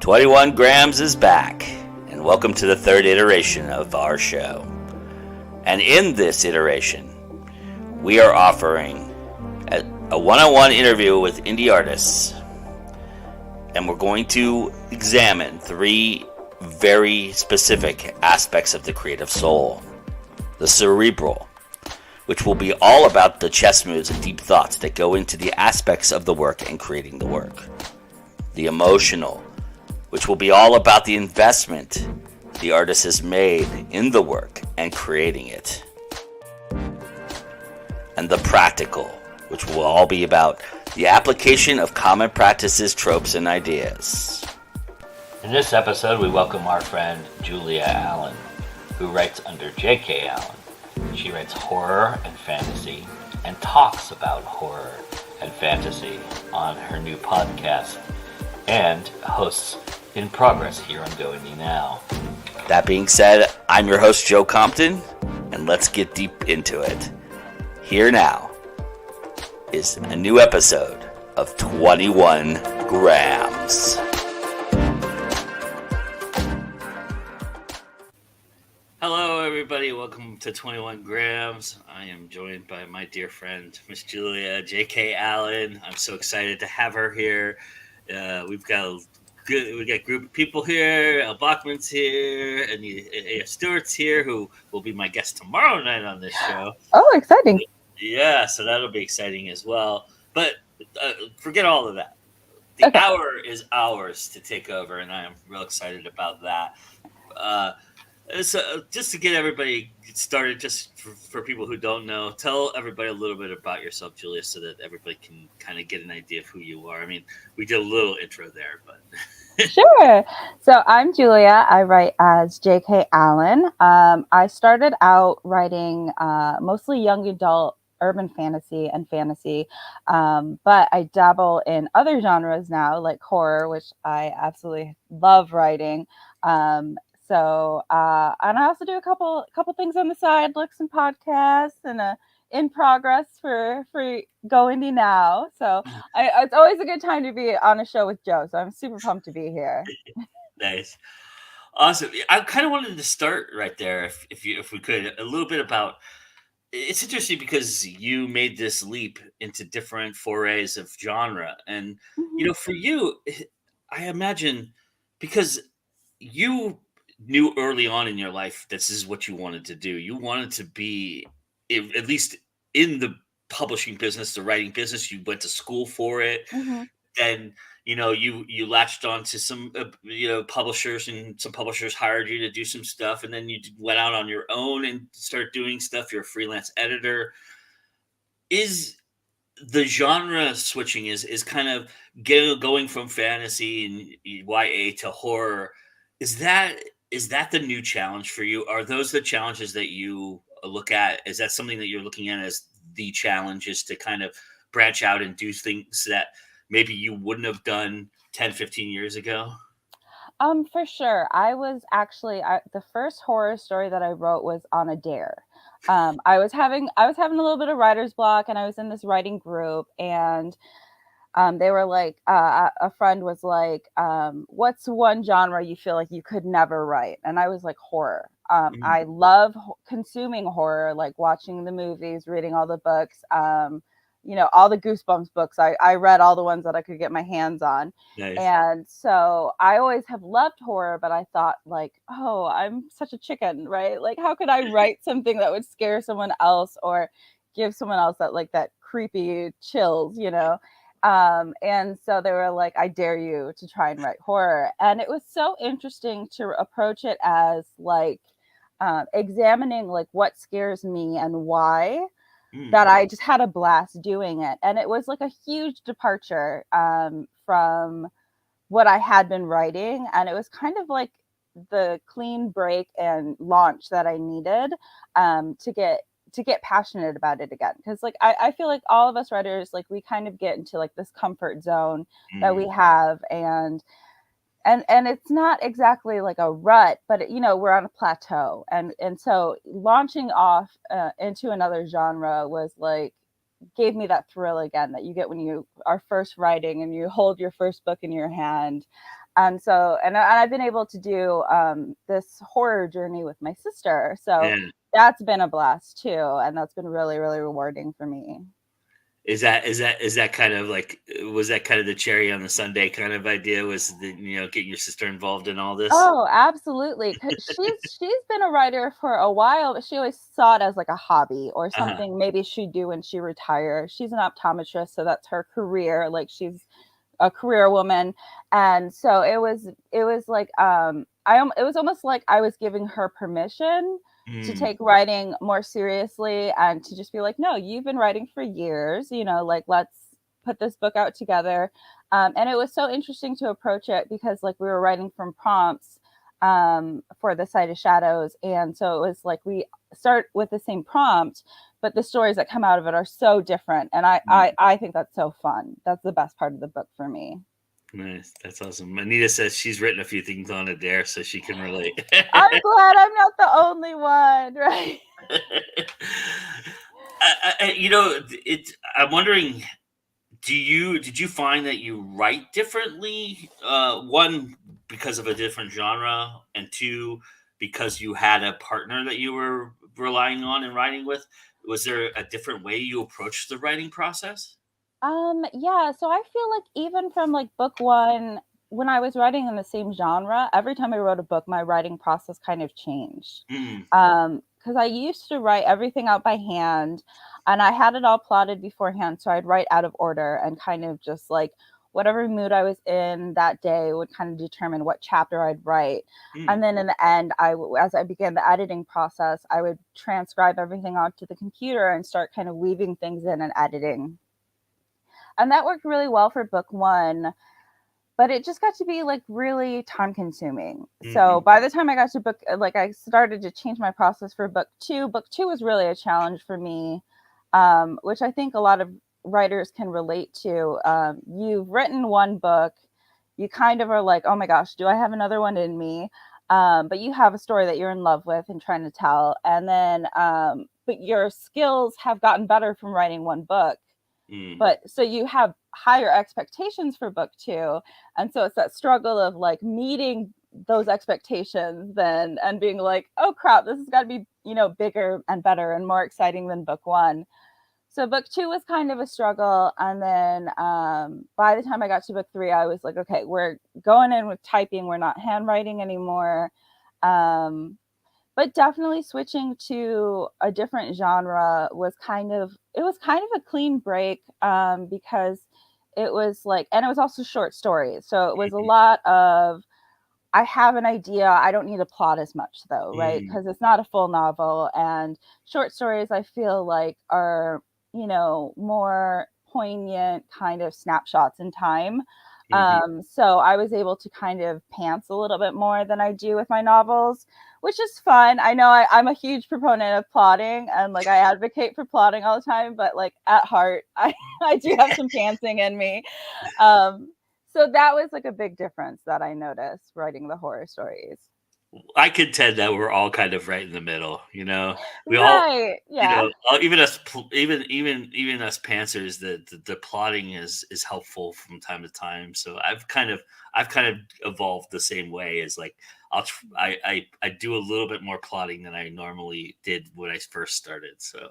21 Grams is back, and welcome to the third iteration of our show. And in this iteration, we are offering a one-on-one interview with indie artists, and we're going to examine three very specific aspects of the creative soul. The cerebral, which will be all about the chess moves and deep thoughts that go into the aspects of the work and creating the work. The emotional, which will be all about the investment the artist has made in the work and creating it. And the practical, which will all be about the application of common practices, tropes, and ideas. In this episode, we welcome our friend Julia Allen, who writes under J.K. Allen. She writes horror and fantasy and talks about horror and fantasy on her new podcast and hosts In Progress here on Go Indie Now. That being said, I'm your host, Joe Compton, and let's get deep into it. Here now is a new episode of 21 Grams. Hello, everybody. Welcome to 21 Grams. I am joined by my dear friend, Miss Julia J.K. Allen. I'm so excited to have her here. We've got a group of people here. Al Bachman's here, and Stewart's here, who will be my guest tomorrow night on this show. Oh, exciting. Yeah, so that'll be exciting as well. But forget all of that. The hour is ours to take over, and I am real excited about that. So just to get everybody started, just for people who don't know, tell everybody a little bit about yourself, Julia, so that everybody can kind of get an idea of who you are. I mean, we did a little intro there, but... Sure. So I'm Julia. I write as J.K. Allen. I started out writing mostly young adult urban fantasy and fantasy, but I dabble in other genres now, like horror, which I absolutely love writing. And I also do a couple things on the side, like some podcasts and in progress for Go Indie Now. So it's always a good time to be on a show with Joe. So I'm super pumped to be here. Nice. Awesome. I kind of wanted to start right there, if we could, a little bit about. It's interesting because you made this leap into different forays of genre, and Mm-hmm. for you, I imagine because you knew early on in your life this is what you wanted to do. You wanted to be, at least in the publishing business, the writing business. You went to school for it. Mm-hmm. Then you latched on to some publishers, and some publishers hired you to do some stuff, and then you went out on your own and started doing stuff. You're a freelance editor. Is the genre switching is kind of going from fantasy and YA to horror? Is that the new challenge for you? Are those the challenges that you look at? Is that something that you're looking at as the challenge, is to kind of branch out and do things that maybe you wouldn't have done 10, 15 years ago? For sure. I was actually the first horror story that I wrote was on a dare. I was having a little bit of writer's block, and I was in this writing group, and they were like, a friend was like, what's one genre you feel like you could never write? And I was like, horror. I love consuming horror, like watching the movies, reading all the books, all the Goosebumps books. I read all the ones that I could get my hands on. Nice. And so I always have loved horror, but I thought like, oh, I'm such a chicken, right? Like, how could I write something that would scare someone else or give someone else that creepy chills, and so they were like, I dare you to try and write horror. And it was so interesting to approach it as like examining like what scares me and why, that I just had a blast doing it. And it was like a huge departure from what I had been writing. And it was kind of like the clean break and launch that I needed to get passionate about it again. Because like I feel like all of us writers, like we kind of get into like this comfort zone that we have, and it's not exactly like a rut, but we're on a plateau, and so launching off into another genre was like, gave me that thrill again that you get when you are first writing and you hold your first book in your hand. And so, and I've been able to do this horror journey with my sister. So Yeah. that's been a blast too. And that's been really, really rewarding for me. Is that kind of like, was that kind of the cherry on the sundae kind of idea? Was the, getting your sister involved in all this? Oh, absolutely. 'Cause she's been a writer for a while, but she always saw it as like a hobby or Uh-huh. something maybe she'd do when she retires. She's an optometrist, so that's her career. Like she's a career woman. And so it was like it was almost like I was giving her permission to Mm. take writing more seriously and to just be like, no, you've been writing for years, like let's put this book out together. And it was so interesting to approach it because like we were writing from prompts for the Sight of Shadows. And so it was like we start with the same prompt, but the stories that come out of it are so different. And I think that's so fun. That's the best part of the book for me. Nice. That's awesome. Anita says she's written a few things on it there, so she can relate. I'm glad I'm not the only one, right? I'm wondering, did you find that you write differently? One, because of a different genre, and two, because you had a partner that you were relying on and writing with. Was there a different way you approached the writing process? Yeah, so I feel like even from like book one, when I was writing in the same genre, every time I wrote a book, my writing process kind of changed. Mm, Because I used to write everything out by hand and I had it all plotted beforehand. So I'd write out of order and kind of just like whatever mood I was in that day would kind of determine what chapter I'd write. mm, And then in the end, as I began the editing process, I would transcribe everything onto the computer and start kind of weaving things in and editing. And that worked really well for book one, but it just got to be like really time consuming. So mhm, by the time I got to book, like I started to change my process for book two. Book two was really a challenge for me, which I think a lot of writers can relate to. You've written one book, you kind of are like, oh my gosh, do I have another one in me? But you have a story that you're in love with and trying to tell. And then, but your skills have gotten better from writing one book, mm. but so you have higher expectations for book two, and so it's that struggle of like meeting those expectations then and being like, oh crap, this has got to be bigger and better and more exciting than book one. So book two was kind of a struggle, and then by the time I got to book three, I was like, okay, we're going in with typing, we're not handwriting anymore. Um, but definitely switching to a different genre was kind of a clean break, because it was like, and it was also short stories, so it was a lot of, I have an idea, I don't need a plot as much though, right? Mm, Because it's not a full novel, and short stories I feel like are more poignant kind of snapshots in time. mhm. So I was able to kind of pants a little bit more than I do with my novels, which is fun. I know I'm a huge proponent of plotting and like I advocate for plotting all the time, but like at heart, I do have some pantsing in me. Um, so that was like a big difference that I noticed writing the horror stories. I contend that we're all kind of right in the middle. We all, Right. Yeah. even us, even us pantsers, the plotting is helpful from time to time. So I've kind of evolved the same way. As like I do a little bit more plotting than I normally did when I first started. So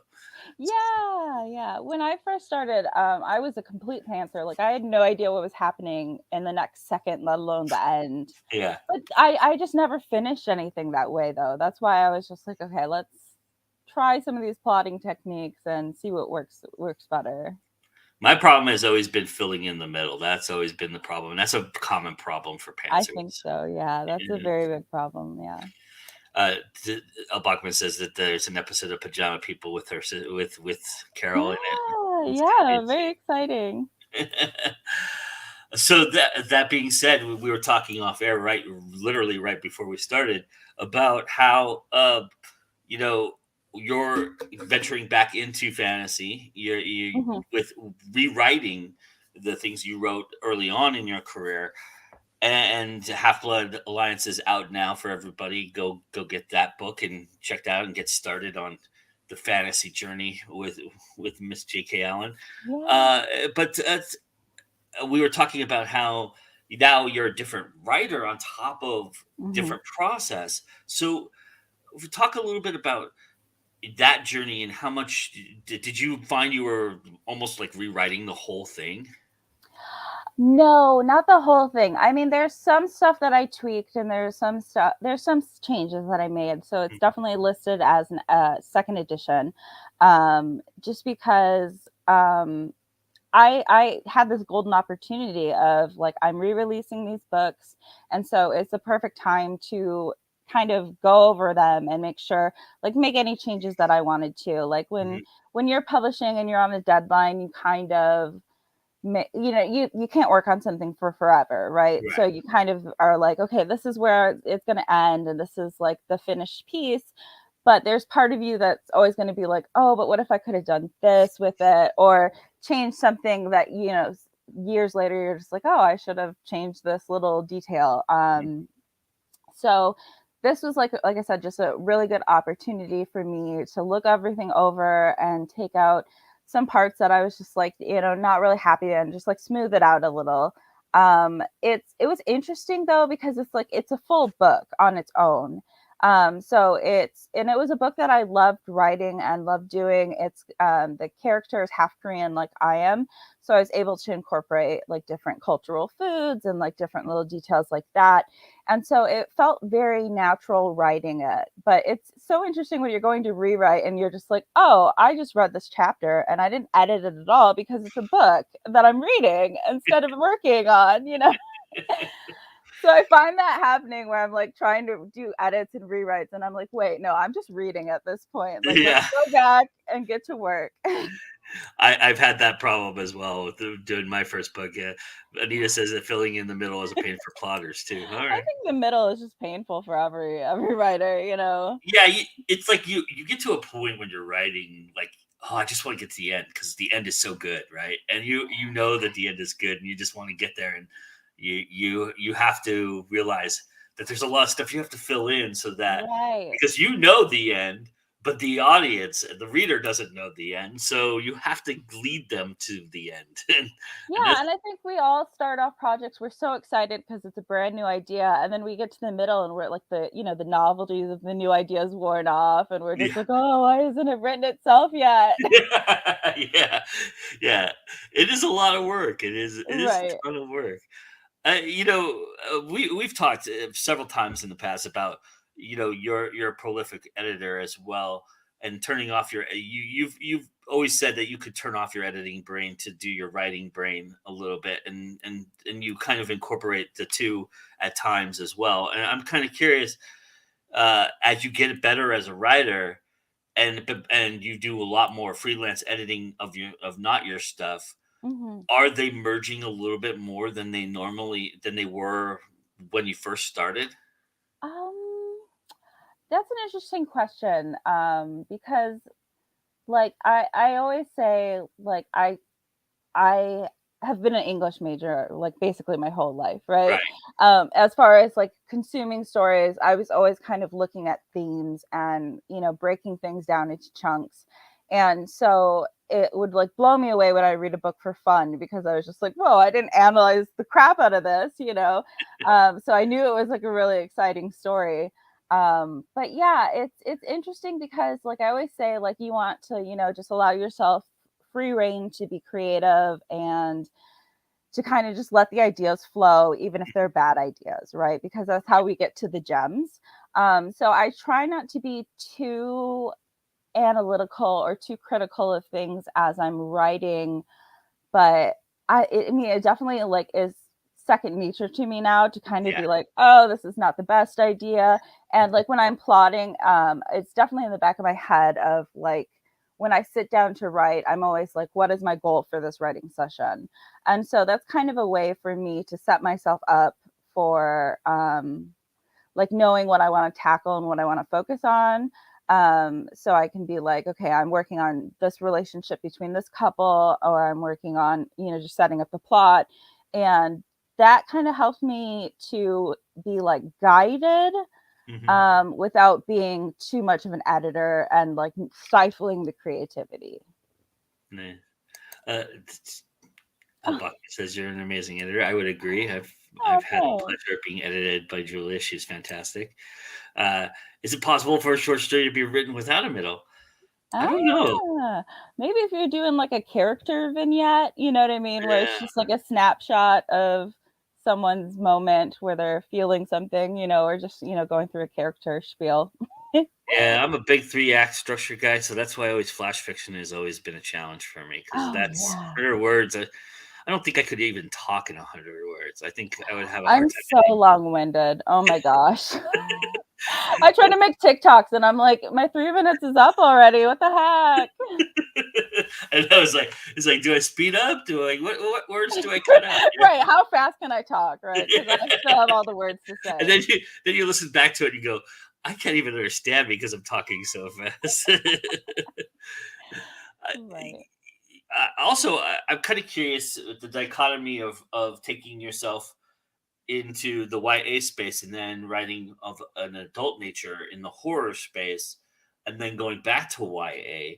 Yeah, yeah. When I first started, I was a complete pantser. Like I had no idea what was happening in the next second, let alone the end. yeah. But I just never finished anything that way though. That's why I was just like, okay, let's try some of these plotting techniques and see what works better. My problem has always been filling in the middle. That's always been the problem. And that's a common problem for I think pantsers. so. Yeah, that's a Yeah. very big problem. Yeah. Uh, Bachman says that there's an episode of Pajama People with her with Carol in it. Yeah, It's kind of yeah, very insane. exciting. So that being said, we were talking off air, right, literally right before we started, about how you know you're venturing back into fantasy. You Mhm. with rewriting the things you wrote early on in your career. And Half Blood Alliance is out now for everybody. Go get that book and check that out and get started on the fantasy journey with Miss J.K. Allen. Yeah. Uh, but we were talking about how now you're a different writer on top of Mhm. different process. So talk a little bit about that journey and how much did you find you were almost like rewriting the whole thing? No, not the whole thing. I mean, there's some stuff that I tweaked and there's some changes that I made. So it's definitely listed as an second edition. Just because I had this golden opportunity of like I'm re-releasing these books, and so it's the perfect time to kind of go over them and make sure like make any changes that I wanted to. Like Mhm. when you're publishing and you're on a deadline, you kind of you can't work on something for forever, right? So Right. you kind of are like, okay, this is where it's going to end and this is like the finished piece, but there's part of you that's always going to be like, oh, but what if I could have done this with it or changed something that years later you're just like, oh, I should have changed this little detail. So this was like I said, just a really good opportunity for me to look everything over and take out some parts that I was just like, not really happy and just like smooth it out a little. It was interesting though because it's a full book on its own. So it was a book that I loved writing and loved doing. It's the character is half Korean like I am, so I was able to incorporate like different cultural foods and like different little details like that, and so it felt very natural writing it. But it's so interesting when you're going to rewrite and you're just like, oh, I just read this chapter and I didn't edit it at all because it's a book that I'm reading instead of working on. So I find that happening where I'm like trying to do edits and rewrites and I'm like, wait, no, I'm just reading at this point. Like, let's Yeah. go back and get to work. I've had that problem as well with doing my first book. Yeah. Anita says that filling in the middle is a pain for plotters too. All I right. think the middle is just painful for every writer. Yeah, it's like you get to a point when you're writing, like, oh, I just want to get to the end because the end is so good, right? And you know that the end is good, and you just want to get there, and you have to realize that there's a lot of stuff you have to fill in so that Right. because you know the end, but the audience, the reader doesn't know the end, so you have to lead them to the end, and Yeah, that's and I think we all start off projects, we're so excited because it's a brand new idea, and then we get to the middle and we're like the novelties of the new ideas worn off, and we're just yeah. like, "Oh, why hasn't it written itself yet?" Yeah, yeah. It is a lot of work. It is Right. a ton of work. We've talked several times in the past about you're a prolific editor as well, and turning off you've always said that you could turn off your editing brain to do your writing brain a little bit, and you kind of incorporate the two at times as well. And I'm kind of curious, as you get better as a writer, and you do a lot more freelance editing of not your stuff, Mhm. are they merging a little bit more than they were when you first started? Um, that's an interesting question, because, like, I always say, like, I have been an English major like basically my whole life, right? Right. As far as like consuming stories, I was always kind of looking at themes and breaking things down into chunks. And so it would like blow me away when I read a book for fun because I was just like, whoa, I didn't analyze the crap out of this. So I knew it was like a really exciting story. But yeah, it's interesting because like I always say, like you want to, just allow yourself free reign to be creative and to kind of just let the ideas flow, even if they're bad ideas, right? Because that's how we get to the gems. So I try not to be too analytical or too critical of things as I'm writing, but I mean, it definitely like is second nature to me now to kind of Yeah. be like, oh, this is not the best idea. And like when I'm plotting, it's definitely in the back of my head of like when I sit down to write, I'm always like, what is my goal for this writing session? And so that's kind of a way for me to set myself up for like knowing what I want to tackle and what I want to focus on. So I can be like, okay, I'm working on this relationship between this couple, or I'm working on, just setting up the plot. And that kind of helps me to be like guided Hmm. without being too much of an editor and like stifling the creativity. Nah. Uh, Paul Buckner says you're an amazing editor. I would agree. Oh, I've had the thanks. pleasure of being edited by Julia. She's fantastic. Uh, is it possible for a short story to be written without a middle? I don't know. Maybe if you're doing like a character vignette, you know what I mean, where it's Yeah. just like a snapshot of someone's moment where they're feeling something, or just, going through a character spiel. Yeah, I'm a big 3-act structure guy, so that's why always flash fiction has always been a challenge for me because Oh, that's yeah. 100 words. I don't think I could even talk in 100 words. I think I would have a hard I'm time so hitting. long-winded. Oh my gosh. I try to make TikToks and I'm like, my 3 minutes is up already. What the heck? And I was like, it's like, do I speed up? Do I what words do I cut out? Right. How fast can I talk? Right. Because I still have all the words to And say. then you listen back to it and you go, I can't even understand because I'm talking so fast. Right. Also, I'm kind of curious with the dichotomy of taking yourself into the YA space and then writing of an adult nature in the horror space and then going back to YA.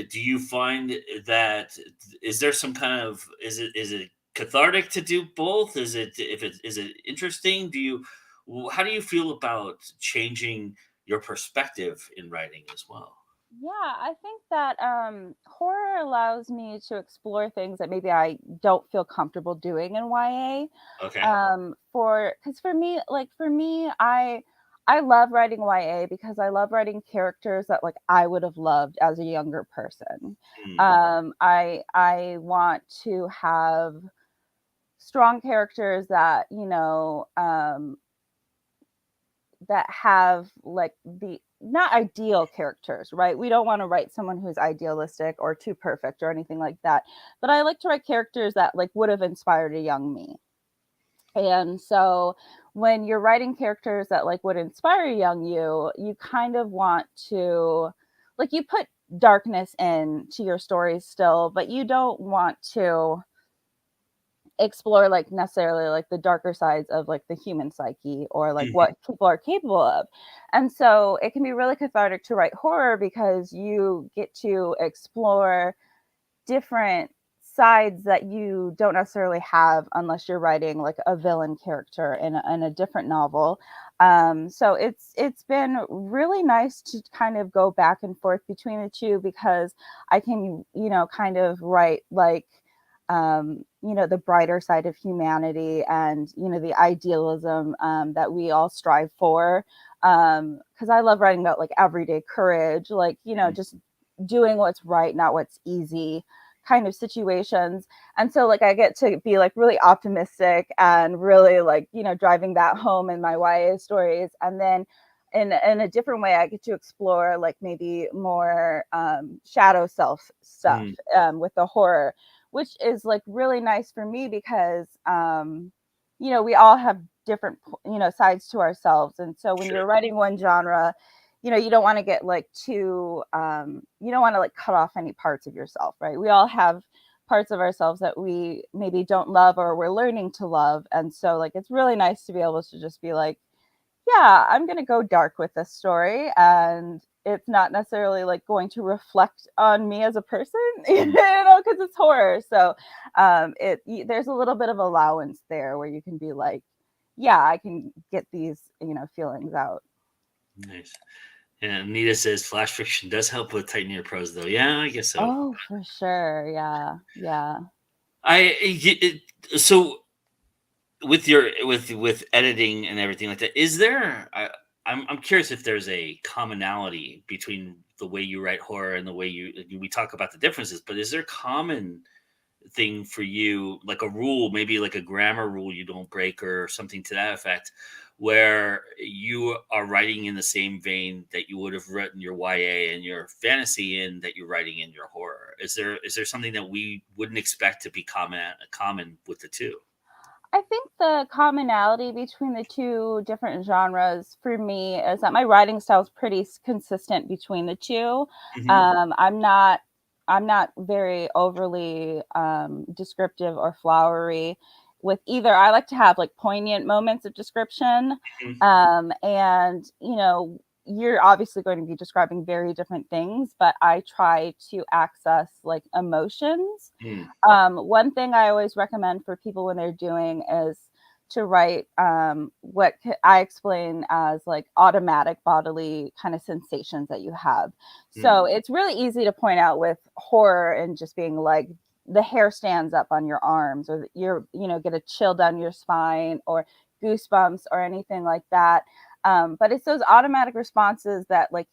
Do you find that is there some kind of is it cathartic to do both? Is it interesting? How do you feel about changing your perspective in writing as well? Yeah, I think that horror allows me to explore things that maybe I don't feel comfortable doing in YA. Okay. For me, I love writing YA because I love writing characters that like I would have loved as a younger person. Hmm. I want to have strong characters that that have like the not ideal characters, right? We don't want to write someone who's idealistic or too perfect or anything like that. But I like to write characters that like would have inspired a young me. And so when you're writing characters that like would inspire young you kind of want to like you put darkness into your stories still, but you don't want to explore like necessarily like the darker sides of like the human psyche or like Mhm. what people are capable of. And so it can be really cathartic to write horror because you get to explore different sides that you don't necessarily have unless you're writing like a villain character in a different novel. So it's been really nice to kind of go back and forth between the two because I can kind of write like the brighter side of humanity and the idealism that we all strive for. Because I love writing about like everyday courage, like just doing what's right, not what's easy kind of situations. And so like I get to be like really optimistic and really like driving that home in my YA stories. And then in a different way I get to explore like maybe more shadow self stuff Mm. with the horror, which is like really nice for me because we all have different sides to ourselves. And so when Sure. you're writing one genre, you don't want to get like too you don't want to like cut off any parts of yourself, right? We all have parts of ourselves that we maybe don't love or we're learning to love. And so like it's really nice to be able to just be like, yeah, I'm going to go dark with this story, and it's not necessarily like going to reflect on me as a person, because it's horror. So there's a little bit of allowance there where you can be like, yeah, I can get these feelings out. Nice. And Nita says flash fiction does help with tightening your prose, though. Yeah, I guess so. Oh, for sure. Yeah. Yeah. So with your with editing and everything like that, is there? I'm curious if there's a commonality between the way you write horror and the way we talk about the differences, but is there common thing for you, like a rule, maybe like a grammar rule you don't break or something to that effect, where you are writing in the same vein that you would have written your YA and your fantasy in that you're writing in your horror? Is there something that we wouldn't expect to be common with the two? I think the commonality between the two different genres for me is that my writing style is pretty consistent between the two. Hmm. I'm not very overly descriptive or flowery with either. I like to have like poignant moments of description, Hmm. and you're obviously going to be describing very different things, but I try to access like emotions. One thing I always recommend for people when they're doing is to write what I explain as like automatic bodily kind of sensations that you have. So it's really easy to point out with horror and just being like the hair stands up on your arms, or you're, get a chill down your spine, or goosebumps, or anything like that. But it's those automatic responses that like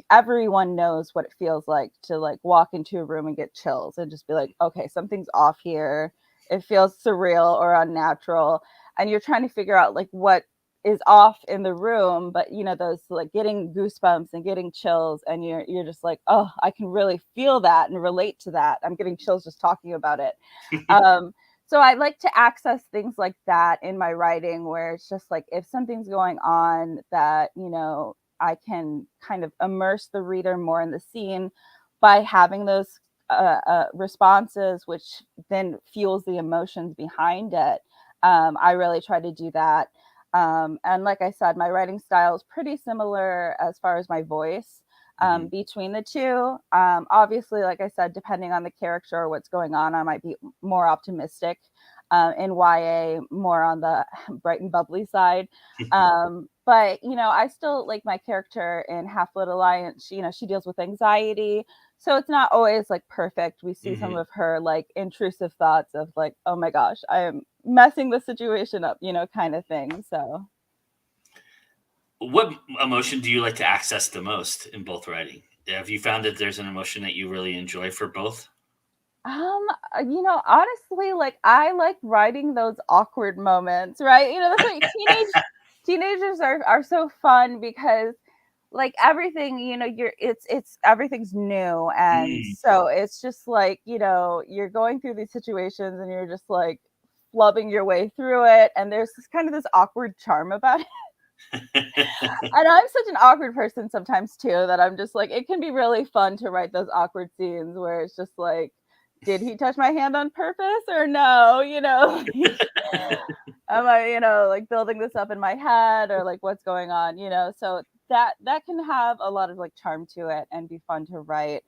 everyone knows what it feels like to like walk into a room and get chills and just be like, okay, something's off here. It feels surreal or unnatural. And you're trying to figure out like what is off in the room, but those like getting goosebumps and getting chills, and you're just like, oh, I can really feel that and relate to that. I'm getting chills just talking about it. So I like to access things like that in my writing, where it's just like if something's going on that I can kind of immerse the reader more in the scene by having those responses, which then fuels the emotions behind it. I really try to do that. And like I said, my writing style is pretty similar as far as my voice between the two. Obviously, like I said, depending on the character or what's going on, I might be more optimistic. In YA, more on the bright and bubbly side. But, I still like my character in Half-Blood Alliance. She deals with anxiety. So it's not always like perfect. We see some of her like intrusive thoughts of like, oh my gosh, I am messing the situation up, kind of thing. So what emotion do you like to access the most in both writing? Have you found that there's an emotion that you really enjoy for both? Honestly, like I like writing those awkward moments, right? That's like teenagers are so fun because like everything, it's everything's new. And so it's just like, you're going through these situations and you're just like flubbing your way through it. And there's this kind of this awkward charm about it. And I'm such an awkward person sometimes too, that I'm just like, it can be really fun to write those awkward scenes where it's just like, did he touch my hand on purpose or no? Am I, like building this up in my head, or like what's going on, so that can have a lot of like charm to it and be fun to write.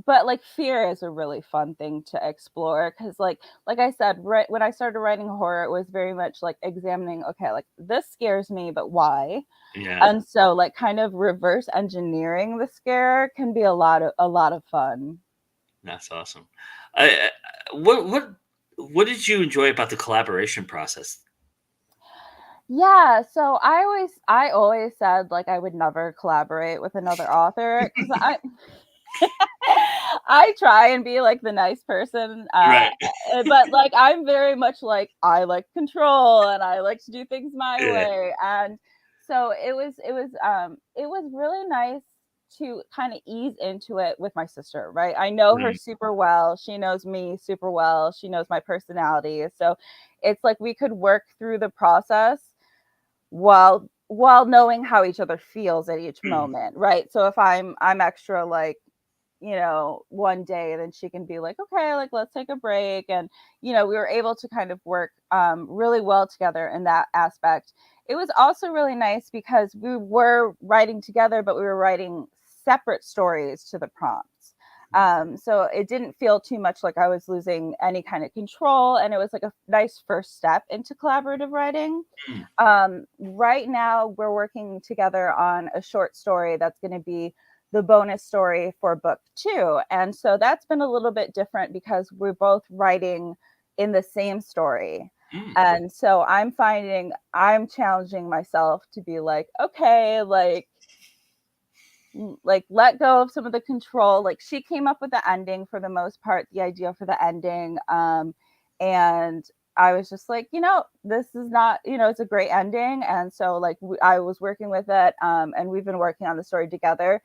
But like fear is a really fun thing to explore, because like I said, right when I started writing horror, it was very much like examining, okay, like this scares me, but why? Yeah. And so like kind of reverse engineering the scare can be a lot of fun. That's awesome. What did you enjoy about the collaboration process? Yeah, so I always said like I would never collaborate with another author, because I try and be like the nice person, Right. but like I'm very much like I like control and I like to do things my Yeah. way. And so it was really nice to kind of ease into it with my sister, right? I know her super well. She knows me super well. She knows my personality. So it's like we could work through the process while knowing how each other feels at each moment, right? So if I'm extra like, one day, then she can be like, okay, like let's take a break. And we were able to kind of work really well together in that aspect. It was also really nice because we were writing together, but we were writing separate stories to the prompts. So it didn't feel too much like I was losing any kind of control, and it was like a nice first step into collaborative writing. Right now we're working together on a short story that's going to be the bonus story for book 2. And so that's been a little bit different because we're both writing in the same story. And so I'm finding I'm challenging myself to be like, okay, like let go of some of the control. Like she came up with the ending for the most part, the idea for the ending. And I was just like, this is not, it's a great ending. And so like I was working with it, and we've been working on the story together.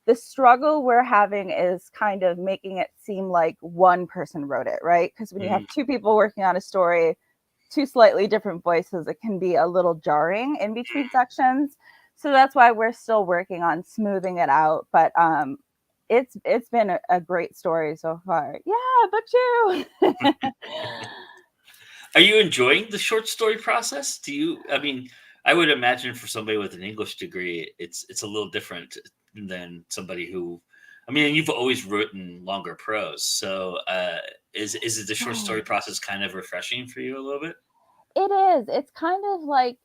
The struggle we're having is kind of making it seem like one person wrote it, right? Because when you have two people working on a story, two slightly different voices, it can be a little jarring in between sections. So that's why we're still working on smoothing it out. But it's been a great story so far. Yeah, book 2. Are you enjoying the short story process? I mean, I would imagine for somebody with an English degree, it's a little different than somebody who, I mean, you've always written longer prose, so is it the short story Right. process kind of refreshing for you a little bit? It is. It's kind of like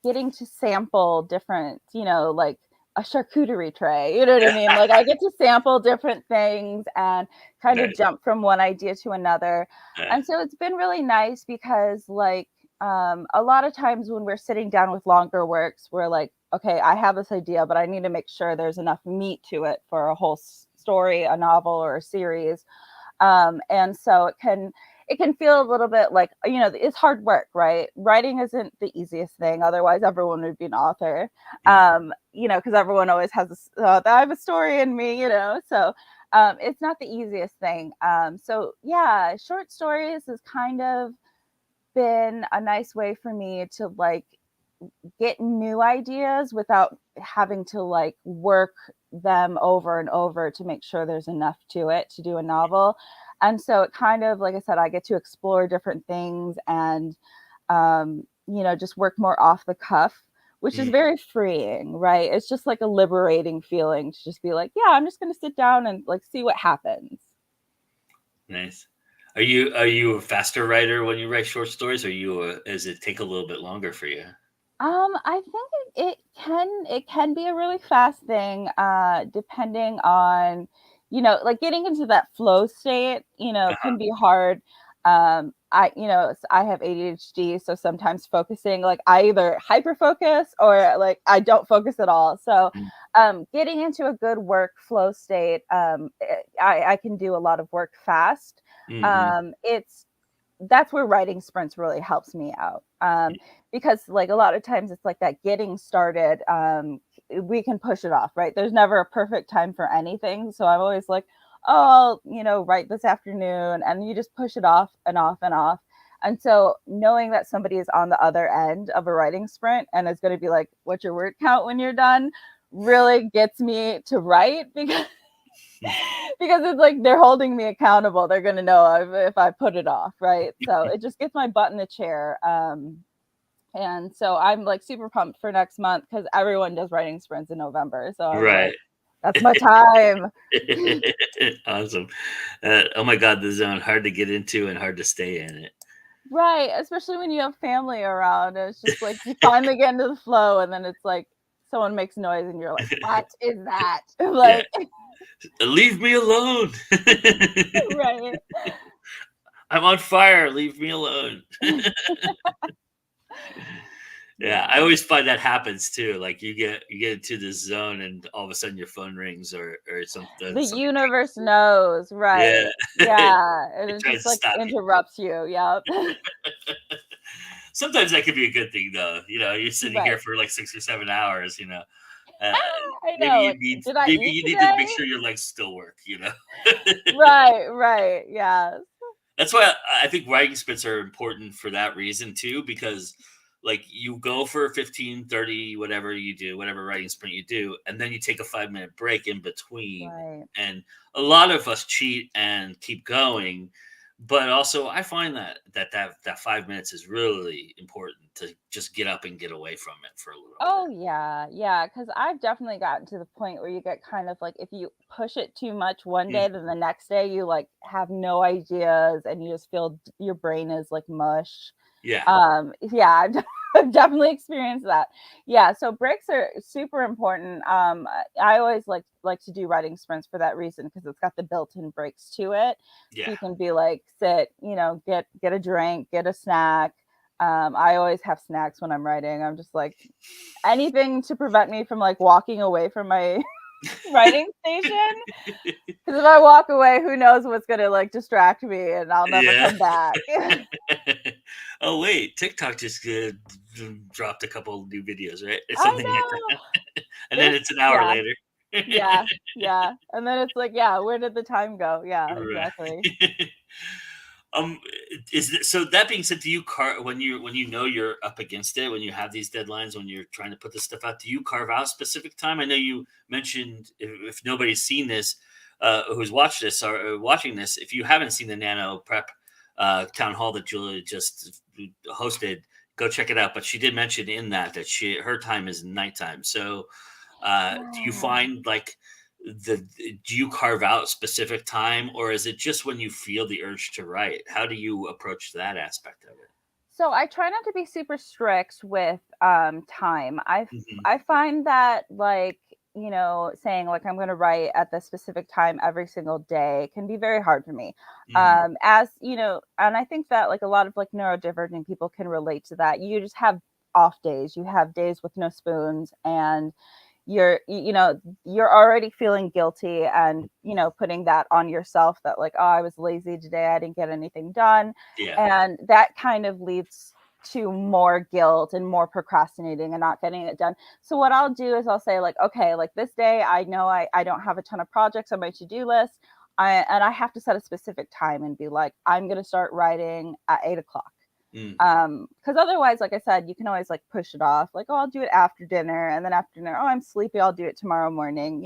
getting to sample different, like a charcuterie tray. You know what I mean? Like I get to sample different things and kind of Nice. jump from one idea to another. Uh, And so it's been really nice because a lot of times when we're sitting down with longer works, we're like, okay, I have this idea, but I need to make sure there's enough meat to it for a whole story, a novel, or a series. And so it can feel a little bit like, it's hard work, right? Writing isn't the easiest thing, otherwise everyone would be an author. mm, Because everyone always has I have a story in me, so it's not the easiest thing. So yeah, short stories has kind of been a nice way for me to like get new ideas without having to like work them over and over to make sure there's enough to it to do a novel. And so it kind of, like I said, I get to explore different things and, just work more off the cuff, which is mm, very freeing, right? It's just like a liberating feeling to just be like, yeah, I'm just going to sit down and like see what happens. nice. Are you a faster writer when you write short stories, or does it take a little bit longer for you? I think it can be a really fast thing, depending on, like getting into that flow state, Uh-huh. can be hard. I have ADHD, so sometimes focusing, like I either hyper focus or like I don't focus at all. So, Mm, getting into a good work flow state, I can do a lot of work fast. mhm. It's That's where writing sprints really helps me out. Because like a lot of times it's like that getting started, we can push it off, right? There's never a perfect time for anything. So I'm always like, oh, write this afternoon, and you just push it off and off and off. And so knowing that somebody is on the other end of a writing sprint and is going to be like, what's your word count when you're done, really gets me to write because because it's like they're holding me accountable. They're going to know if I put it off, right? So it just gets my butt in the chair. And so I'm like super pumped for next month because everyone does writing sprints in November. So I'm like, Right. that's my time. Awesome. Oh my God, the zone, hard to get into and hard to stay in it. Right. Especially when you have family around. It's just like you finally get into the flow, and then it's like someone makes noise and you're like, what is that? Yeah. Like, Leave me alone. right. I'm on fire. Leave me alone. Yeah, I Yeah. always find that happens too. Like you get into this zone, and all of a sudden your phone rings, or The something. universe knows, Yeah, right? it, Yeah, and it it tries just to like stop you. interrupts you. Yep. Sometimes that could be a good thing, though. You're sitting here Right. for like 6 or 7 hours. Uh, I maybe know. you Like, need did I maybe eat you need to make today? sure your legs still work. Right, right. Yes. That's why I think writing sprints are important for that reason too, because like you go for 15, 30, whatever you do, whatever writing sprint you do, and then you take a 5 minute break in between. Right. And a lot of us cheat and keep going. But also I find that 5 minutes is really important to just get up and get away from it for a little bit. Oh yeah, yeah. Because I've definitely gotten to the point where you get kind of like if you push it too much one Mm, day, then the next day you like have no ideas and you just feel your brain is like mush. yeah. Yeah, I've definitely experienced that. Yeah, so breaks are super important. I always like to do writing sprints for that reason because it's got the built-in breaks to it. So Yeah. you can be like sit, get a drink, get a snack. I always have snacks when I'm writing. I'm just like anything to prevent me from like walking away from my writing station. Because if I walk away, who knows what's gonna like distract me and I'll never Yeah. come back. Oh wait, TikTok just dropped a couple new videos, right? Or I something like know. that. And then There's it's an hour Yeah, later. yeah, yeah. And then it's like, yeah, where did the time go? Yeah, Right. exactly. Um, so that being said, do you when you know you're up against it, when you have these deadlines, when you're trying to put this stuff out, do you carve out specific time? I know you mentioned if nobody's seen this, who's watched this or watching this, if you haven't seen the Nano Prep town hall that Julia just hosted, go check it out. But she did mention in that her time is nighttime. So, do you Yeah. find like do you carve out specific time, or is it just when you feel the urge to write? How do you approach that aspect of it? So I try not to be super strict with time. Hmm. I find that like, saying like I'm going to write at the specific time every single day can be very hard for me. Hmm. As you know, and I think that like a lot of like neurodivergent people can relate to that. You just have off days. You have days with no spoons, and you're already feeling guilty, and putting that on yourself, that like, oh, I was lazy today, I didn't get anything done, Yeah. and that kind of leads to more guilt and more procrastinating and not getting it done. So what I'll do is I'll say like, okay, like this day I know I don't have a ton of projects on my to-do list. I have to set a specific time and be like, I'm going to start writing at 8 o'clock. Mm. Because otherwise, like I said, you can always like push it off, like, oh, I'll do it after dinner, and then after dinner, oh, I'm sleepy, I'll do it tomorrow morning.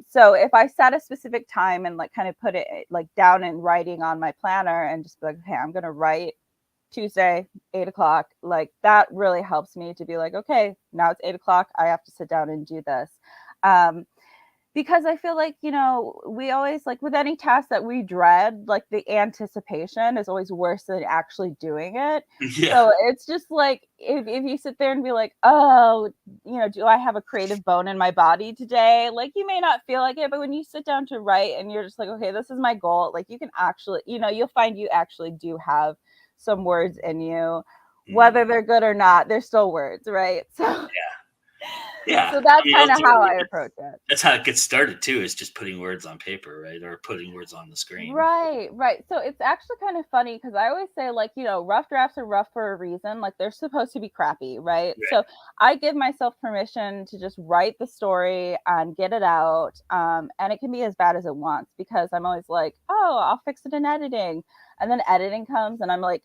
So if I set a specific time and like kind of put it like down in writing on my planner and just be like, okay, I'm gonna write Tuesday, 8 o'clock, like that really helps me to be like, okay, now it's 8 o'clock, I have to sit down and do this. um because I feel like, we always like with any task that we dread, like the anticipation is always worse than actually doing it. Yeah. So it's just like if you sit there and be like, oh, do I have a creative bone in my body today? Like you may not feel like it, but when you sit down to write and you're just like, okay, this is my goal, like you can actually, you'll find you actually do have some words in you, Mm. whether they're good or not, they're still words, right? So Yeah. so I that's mean, kind of how ultimately, I approach it. that's how it gets started too, is just putting words on paper, right? Or putting words on the screen. Right, right. So it's actually kind of funny because I always say, like, rough drafts are rough for a reason. Like, they're supposed to be crappy, right? Right. So I give myself permission to just write the story and get it out. And it can be as bad as it wants because I'm always like, oh, I'll fix it in editing. And then editing comes and I'm like,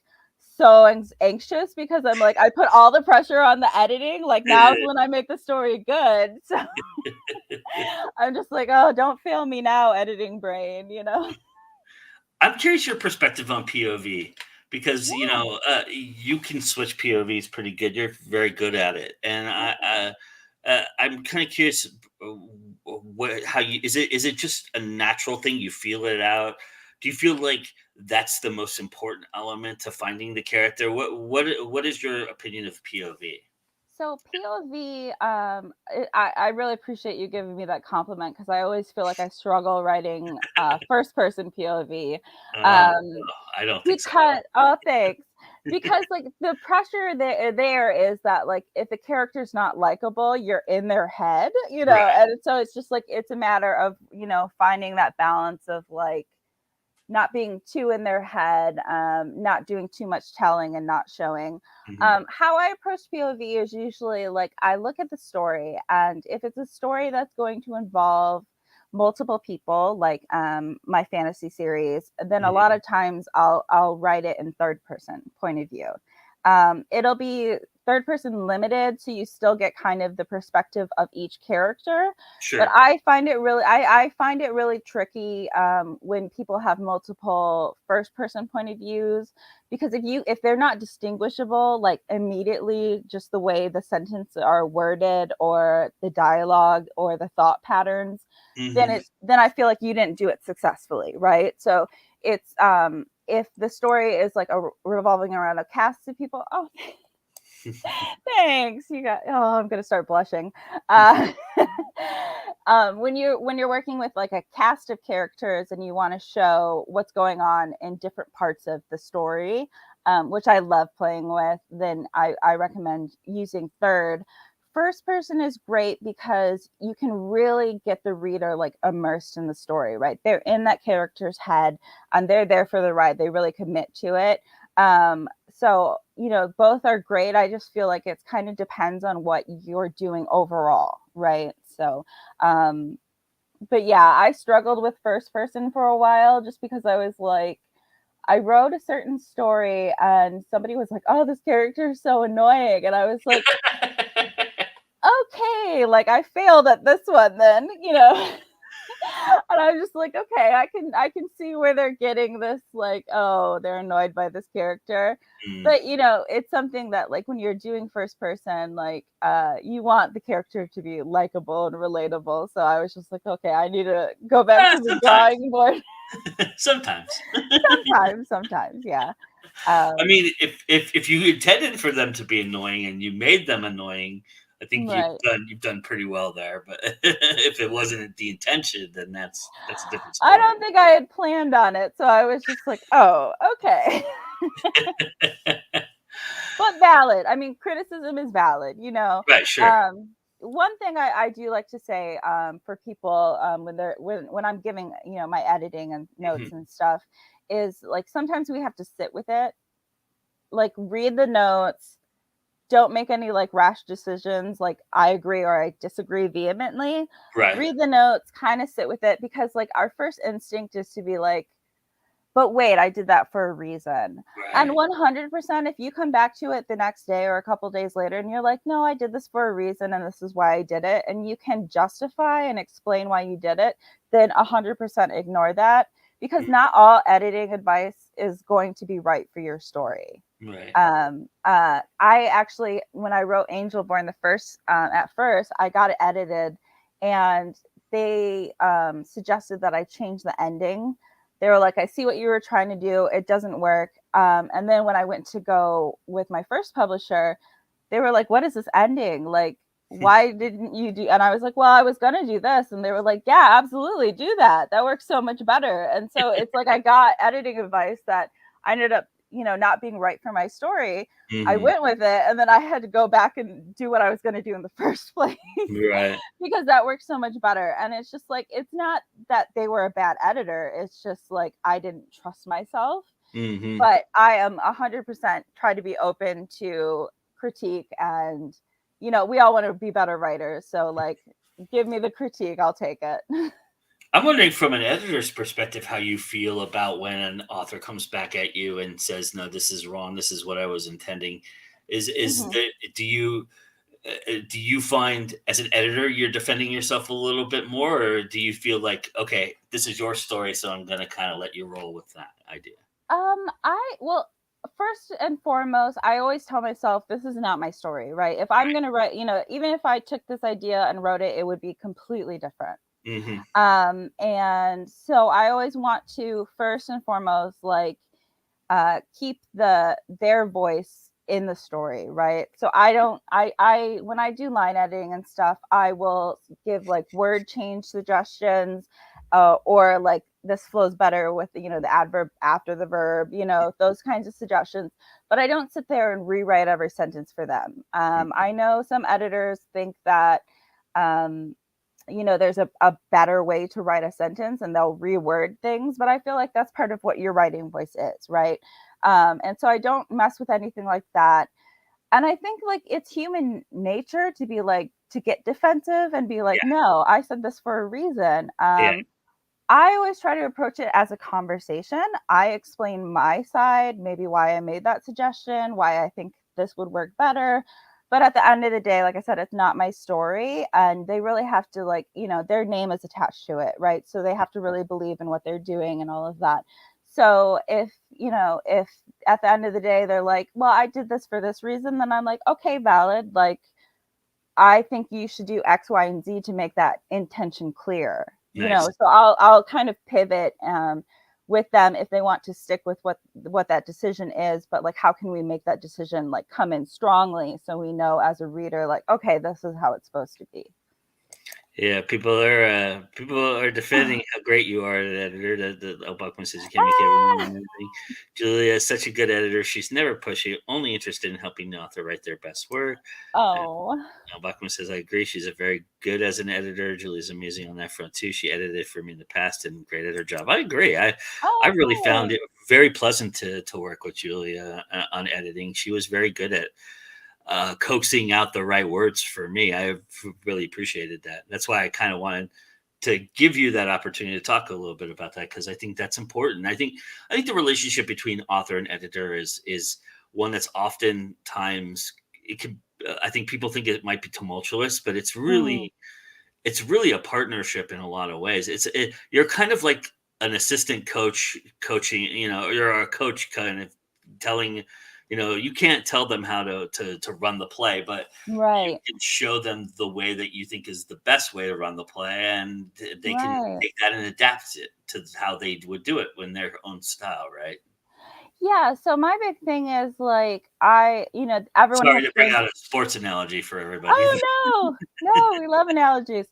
so anxious because I'm like, I put all the pressure on the editing. Like, now's when I make the story good. So I'm just like, oh, don't fail me now, editing brain. I'm curious your perspective on POV because Yeah. you can switch POVs pretty good. You're very good at it, and I'm kind of curious how you is it just a natural thing, you feel it out? Do you feel like that's the most important element to finding the character? What is your opinion of POV? So POV, I really appreciate you giving me that compliment because I always feel like I struggle writing first person POV. Uh, Um, I don't think so. because oh, thanks. Because like the pressure there is that like if the character's not likable, you're in their head, Right. and so it's just like it's a matter of finding that balance of like not being too in their head, not doing too much telling and not showing. Mhm. How I approach POV is usually like I look at the story, and if it's a story that's going to involve multiple people, like my fantasy series, then a lot Mhm. of times I'll write it in third person point of view. It'll be third person limited, so you still get kind of the perspective of each character, but Sure. I find it really tricky when people have multiple first person point of views, because if they're not distinguishable like immediately, just the way the sentences are worded or the dialogue or the thought patterns, Mhm. then I feel like you didn't do it successfully, right? So it's if the story is like revolving around a cast of people, oh, thanks. I'm gonna start blushing. Uh, when you're working with like a cast of characters and you want to show what's going on in different parts of the story, which I love playing with, then I recommend using third. First person is great because you can really get the reader like immersed in the story, right? They're in that character's head and they're there for the ride. They really commit to it. So both are great. I just feel like it kind of depends on what you're doing overall, right? So um but yeah, I struggled with first person for a while just because I was like, I wrote a certain story and somebody was like, oh, this character is so annoying, and I was like, okay, like I failed at this one then. And I'm just like, okay, I can see where they're getting this, like, oh, they're annoyed by this character. Mm. But it's something that, like, when you're doing first person, like, you want the character to be likable and relatable. So I was just like, okay, I need to go back to the Sometimes. drawing board. Sometimes. Sometimes, yeah. I Um, mean, if you intended for them to be annoying and you made them annoying, I think right. you've done pretty well there. But if it wasn't the intention, then that's a different I story. don't think I had planned on it, so I was just like, oh, okay. But valid. I mean, criticism is valid, Right, sure. Um, one thing I do like to say, for people, when I'm giving, my editing and Mhm. notes and stuff, is like sometimes we have to sit with it, like read the notes, don't make any like rash decisions, like I agree or I disagree vehemently. Right, Read the notes, kind of sit with it, because like our first instinct is to be like, but wait, I did that for a reason. And right. 100%, if you come back to it the next day or a couple days later and you're like, no, I did this for a reason and this is why I did it, and you can justify and explain why you did it, then 100% ignore that, because Mm, not all editing advice is going to be right for your story. right. I actually, when I wrote Angel Born at first, I got it edited, and they suggested that I change the ending. They were like, I see what you were trying to do, it doesn't work. And then when I went to go with my first publisher, they were like, what is this ending? Like, why didn't you do? And I was like, well, I was going to do this. And they were like, yeah, absolutely, do that. That works so much better. And so it's like I got editing advice that I ended up, not being right for my story. I Mhm. went with it, and then I had to go back and do what I was going to do in the first place. Right. Because that works so much better. And it's just like, it's not that they were a bad editor, it's just like I didn't trust myself. Mhm. But I am 100% try to be open to critique, and we all want to be better writers, so like, give me the critique, I'll take it. I'm wondering from an editor's perspective how you feel about when an author comes back at you and says, "No, this is wrong. This is what I was intending." Is Mhm. there do you find as an editor you're defending yourself a little bit more, or do you feel like, okay, this is your story, so I'm going to kind of let you roll with that idea? I well, first and foremost, I always tell myself this is not my story, right? If I'm gonna write, even if I took this idea and wrote it, it would be completely different. Hmm. And so I always want to first and foremost, like, keep their voice in the story, right? So I don't I when I do line editing and stuff, I will give like word change suggestions, or like this flows better with the adverb after the verb, those kinds of suggestions. But I don't sit there and rewrite every sentence for them. I know some editors think that um, there's a better way to write a sentence and they'll reword things, but I feel like that's part of what your writing voice is, right? And so I don't mess with anything like that. And I think like it's human nature to be like, to get defensive and be like, Yeah, no, I said this for a reason. yeah. I always try to approach it as a conversation. I explain my side, maybe why I made that suggestion, why I think this would work better. But at the end of the day, like I said, it's not my story. And they really have to, like, their name is attached to it, right? So they have to really believe in what they're doing and all of that. So if at the end of the day they're like, well, I did this for this reason, then I'm like, okay, valid. Like, I think you should do X, Y, and Z to make that intention clear. Nice. So I'll kind of pivot with them if they want to stick with what that decision is, but like how can we make that decision like come in strongly so we know as a reader, like, okay, this is how it's supposed to be. Yeah, people are defending how great you are as an editor. That Buckman says you can't make everyone and everything. Julia is such a good editor. She's never pushy, only interested in helping the author write their best work. Oh, Bachman says, I agree. She's a very good as an editor. Julie's amazing on that front too. She edited for me in the past and great at her job. I agree. I really found oh, it very pleasant to work with Julia on editing. She was very good at coaxing out the right words for me. I really appreciated that. That's why I kind of wanted to give you that opportunity to talk a little bit about that, because I think that's important. I think the relationship between author and editor is one that's oftentimes it could. I think people think it might be tumultuous, but it's mm, really it's really a partnership in a lot of ways. You're kind of like an assistant coach coaching, you're a coach kind of telling, you can't tell them how to run the play, but you Right. can show them the way that you think is the best way to run the play, and they can Right. take that and adapt it to how they would do it in their own style, right? Yeah, so my big thing is, like, everyone Sorry has to bring strengths. out a sports analogy for everybody. Oh, no. No, we love analogies.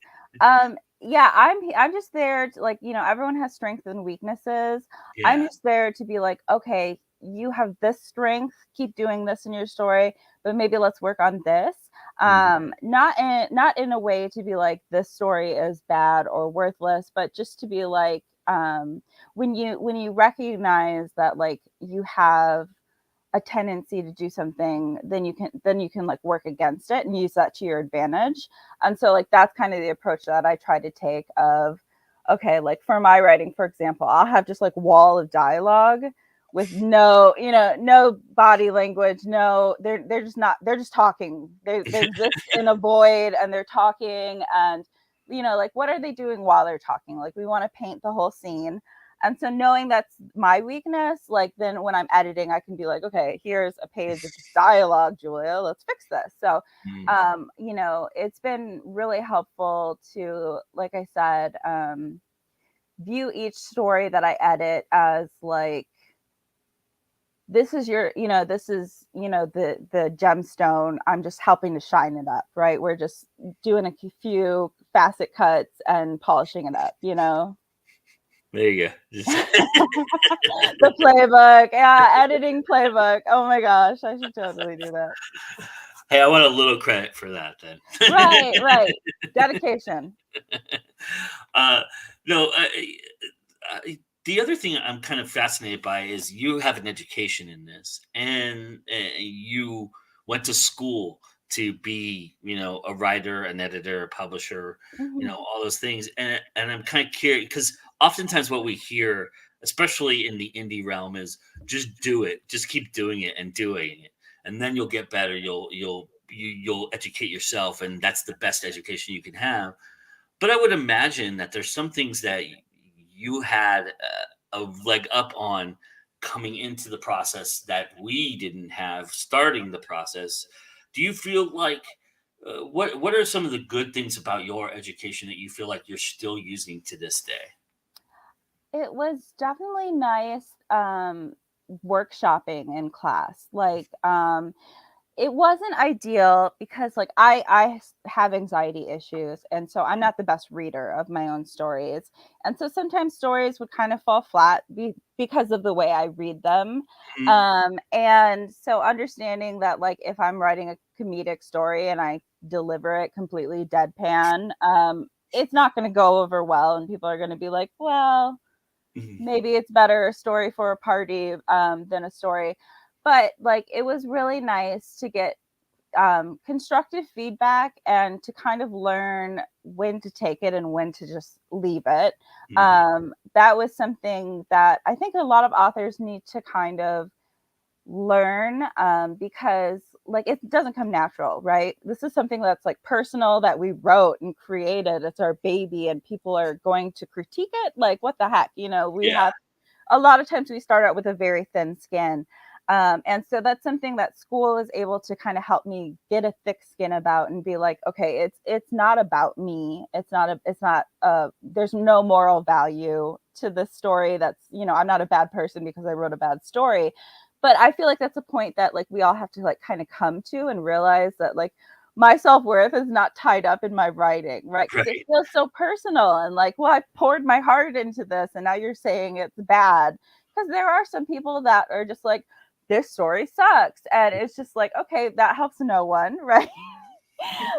Yeah, I'm just there to, like, everyone has strengths and weaknesses. I'm Yeah. just there to be like, "Okay, you have this strength, keep doing this in your story, but maybe let's work on this." Mhm. Not in a way to be like, "This story is bad or worthless," but just to be like, when you recognize that, like, you have a tendency to do something, then you can like work against it and use that to your advantage. And so like that's kind of the approach that I try to take of, okay, like for my writing, for example, I'll have just like wall of dialogue with no body language, no, they're just not, they're just talking. They exist in a void and they're talking, and like what are they doing while they're talking? Like we want to paint the whole scene. And so knowing that's my weakness, like then when I'm editing, I can be like, okay, here's a page of just dialogue, Julia, let's fix this. So, Mm. it's been really helpful to, like I said, view each story that I edit as like, this is the gemstone. I'm just helping to shine it up, right? We're just doing a few facet cuts and polishing it up. There you go. The playbook. Yeah, editing playbook. Oh my gosh, I should totally do that. Hey, I want a little credit for that then. Right, right. Dedication. uh, no, the other thing I'm kind of fascinated by is you have an education in this, and you went to school to be, a writer, an editor, a publisher, Mhm. all those things. And I'm kind of curious because oftentimes what we hear, especially in the indie realm, is just do it, just keep doing it and doing it, and then you'll get better. You'll educate yourself, and that's the best education you can have. But I would imagine that there's some things that you had a leg up on coming into the process that we didn't have starting the process. Do you feel like what are some of the good things about your education that you feel like you're still using to this day? It was definitely nice, workshopping in class. Like, it wasn't ideal because like have anxiety issues, and so I'm not the best reader of my own stories. And so sometimes stories would kind of fall flat because of the way I read them. Mhm. And so understanding that like if I'm writing a comedic story and I deliver it completely deadpan, it's not going to go over well, and people are going to be like, well, Mhm. maybe it's better a story for a party, than a story. But like it was really nice to get, constructive feedback and to kind of learn when to take it and when to just leave it. Mhm. That was something that I think a lot of authors need to kind of learn, because like it doesn't come natural, right? This is something that's like personal that we wrote and created. It's our baby, and people are going to critique it. Like, what the heck? We Yeah. have a lot of times we start out with a very thin skin. And so that's something that school is able to kind of help me get a thick skin about and be like, okay, it's not about me. It's not there's no moral value to this story. I'm not a bad person because I wrote a bad story. But I feel like that's a point that like we all have to like kind of come to and realize that like my self-worth is not tied up in my writing, right? Because it Right. feels so personal and like, well, I poured my heart into this and now you're saying it's bad. Because there are some people that are just like, this story sucks. And it's just like, okay, that helps no one, right?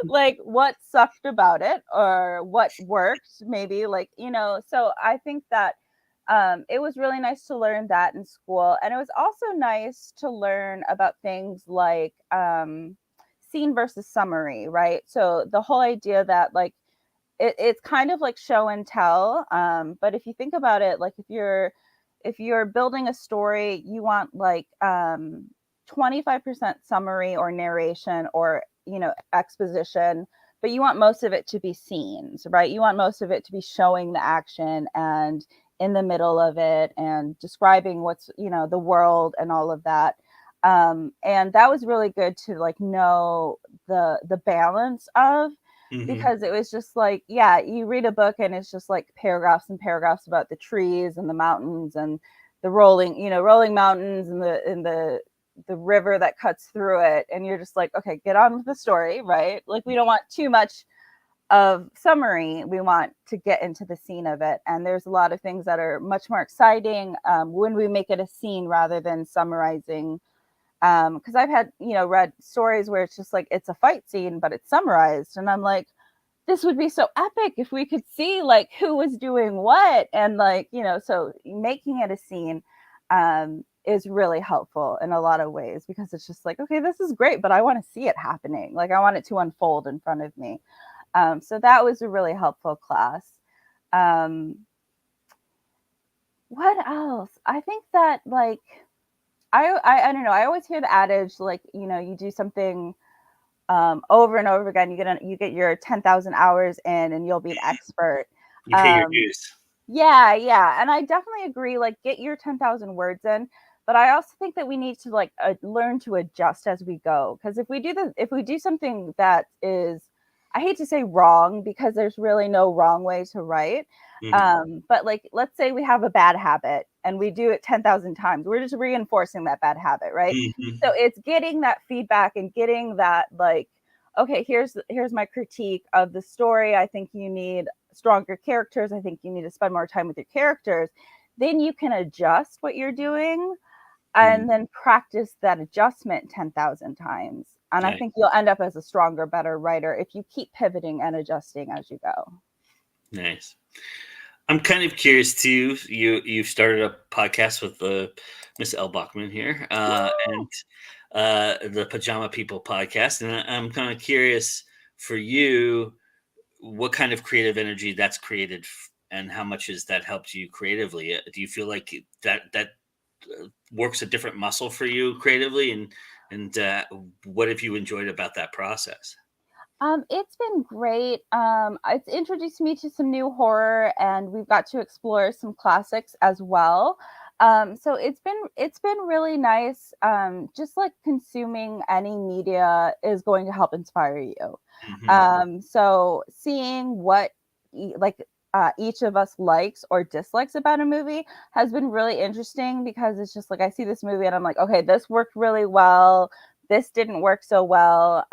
Like, what sucked about it or what worked, maybe, like, so I think that, it was really nice to learn that in school. And it was also nice to learn about things like, scene versus summary, right? So the whole idea that like it's kind of like show and tell. But if you think about it, like if you're building a story, you want like, 25% summary or narration or exposition, but you want most of it to be scenes, right? You want most of it to be showing the action and in the middle of it and describing what's, the world and all of that. And that was really good to like know the balance of, because it was just like, yeah, you read a book and it's just like paragraphs and paragraphs about the trees and the mountains and the rolling mountains and the river that cuts through it, and you're just like, okay, get on with the story, right? Like, we don't want too much of summary, we want to get into the scene of it. And there's a lot of things that are much more exciting when we make it a scene rather than summarizing, because I've had read stories where it's just like it's a fight scene but it's summarized, and I'm like, this would be so epic if we could see like who was doing what, and like, so making it a scene is really helpful in a lot of ways, because it's just like, okay, this is great, but I want to see it happening. Like, I want it to unfold in front of me. So that was a really helpful class. What else? I think that like, I don't know. I always hear the adage, like, you do something over and over again, you get your 10,000 hours in and you'll be an expert. You pay your dues. Yeah. And I definitely agree, like, get your 10,000 words in. But I also think that we need to like learn to adjust as we go. Because if we do something that is, I hate to say wrong, because there's really no wrong way to write. But like, let's say we have a bad habit and we do it 10,000 times. We're just reinforcing that bad habit, right? So it's getting that feedback and getting that like, okay, here's my critique of the story. I think you need stronger characters. I think you need to spend more time with your characters. Then you can adjust what you're doing and then practice that adjustment 10,000 times. And I think you'll end up as a stronger, better writer if you keep pivoting and adjusting as you go. Nice. I'm kind of curious too. You've started a podcast with Miss L. Bachman here, and the Pajama People podcast, and I'm kind of curious for you, what kind of creative energy that's created, and how much has that helped you creatively? Do you feel like that works a different muscle for you creatively, and what have you enjoyed about that process? It's been great. It's introduced me to some new horror, and we've got to explore some classics as well. So it's been really nice. Just like consuming any media is going to help inspire you. So seeing what each of us likes or dislikes about a movie has been really interesting, because it's just like, I see this movie and I'm like, okay, this worked really well. This didn't work so well.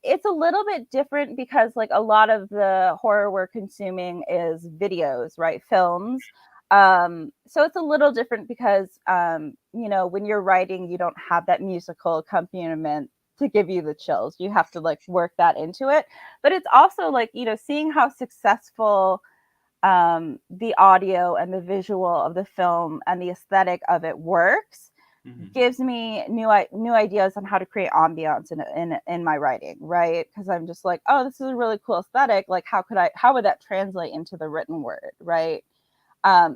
It's a little bit different because like a lot of the horror we're consuming is videos, right? Films. So it's a little different because, when you're writing, you don't have that musical accompaniment to give you the chills. You have to like work that into it. But it's also like, seeing how successful the audio and the visual of the film and the aesthetic of it works gives me new ideas on how to create ambiance in my writing, right? Because I'm just like, oh, this is a really cool aesthetic. Like, how would that translate into the written word, right?